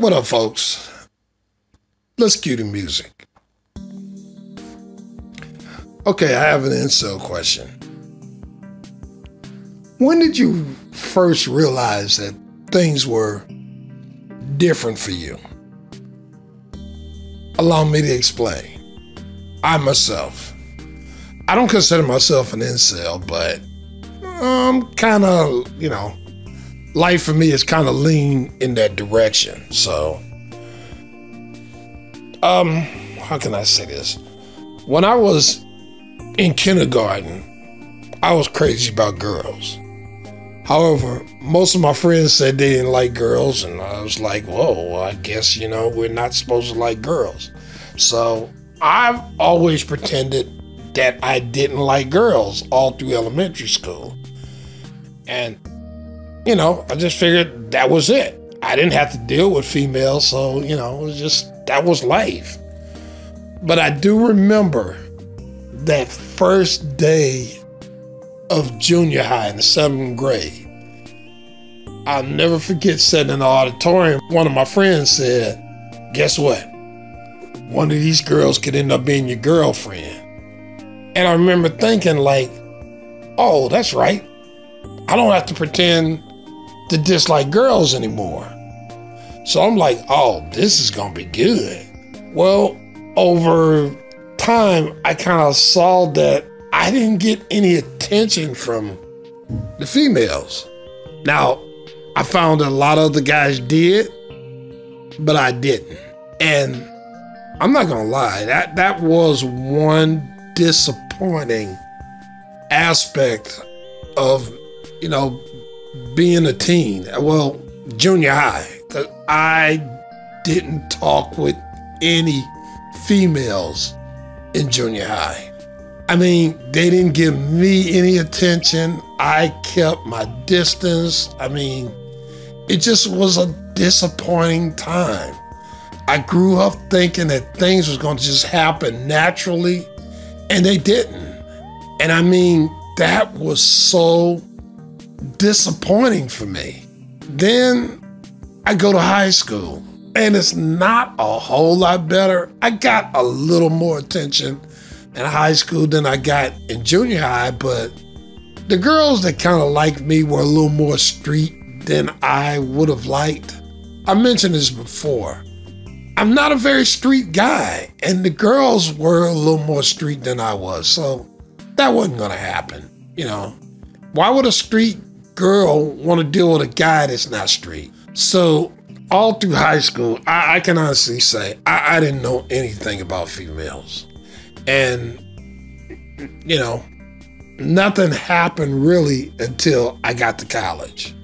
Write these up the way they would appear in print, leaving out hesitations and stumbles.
What up, folks? Let's cue the music. Okay, I have an incel question. When did you first realize that things were different for you? Allow me to explain. I myself, I don't consider myself an incel, but I'm kind of, life for me is kind of lean in that direction. So, how can I say this? When I was in kindergarten, I was crazy about girls. However, most of my friends said they didn't like girls, and I was like, whoa, I guess, we're not supposed to like girls. So I've always pretended that I didn't like girls all through elementary school. And, I just figured that was it. I didn't have to deal with females, so, it was just, that was life. But I do remember that first day of junior high in the 7th grade. I'll never forget sitting in the auditorium. One of my friends said, guess what? One of these girls could end up being your girlfriend. And I remember thinking like, oh, that's right. I don't have to pretend to dislike girls anymore. So I'm like, oh, this is gonna be good. Well, over time, I kind of saw that I didn't get any attention from the females. Now, I found that a lot of the guys did, but I didn't. And I'm not gonna lie, that was one disappointing aspect of, being a teen. Well, junior high, 'cause I didn't talk with any females in junior high. I mean, they didn't give me any attention. I kept my distance. I mean, it just was a disappointing time. I grew up thinking that things was going to just happen naturally, and they didn't. And I mean, that was so disappointing for me. Then I go to high school, and it's not a whole lot better. I got a little more attention in high school than I got in junior high, but the girls that kind of liked me were a little more street than I would have liked. I mentioned this before. I'm not a very street guy, and the girls were a little more street than I was, so that wasn't gonna happen. Why would a street girl want to deal with a guy that's not street? So all through high school, I can honestly say I didn't know anything about females. And, nothing happened really until I got to college.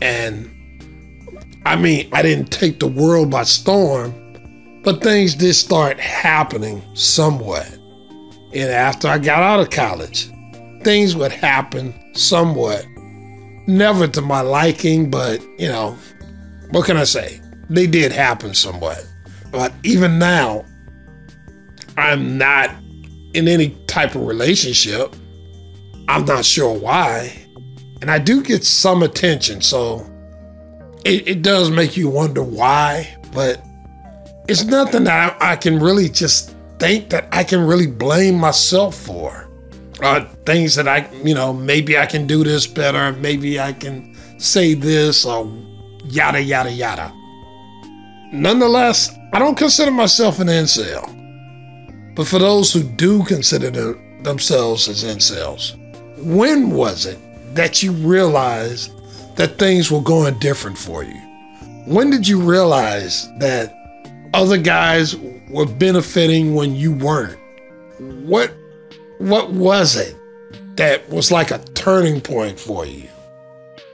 And I mean, I didn't take the world by storm, but things did start happening somewhat. And after I got out of college, things would happen somewhat. Never to my liking, but, what can I say? They did happen somewhat. But even now, I'm not in any type of relationship. I'm not sure why. And I do get some attention, so it does make you wonder why, but it's nothing that I can really just think that I can really blame myself for. Things that maybe I can do this better, maybe I can say this, or yada, yada, yada. Nonetheless, I don't consider myself an incel. But for those who do consider themselves as incels, when was it that you realized that things were going different for you? When did you realize that other guys were benefiting when you weren't? What was it that was like a turning point for you?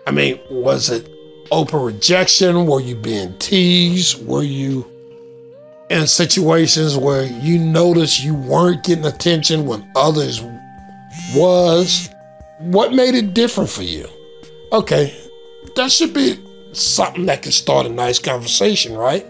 I mean, was it open rejection? Were you being teased? Were you in situations where you noticed you weren't getting attention when others was? What made it different for you? Okay, that should be something that can start a nice conversation, right?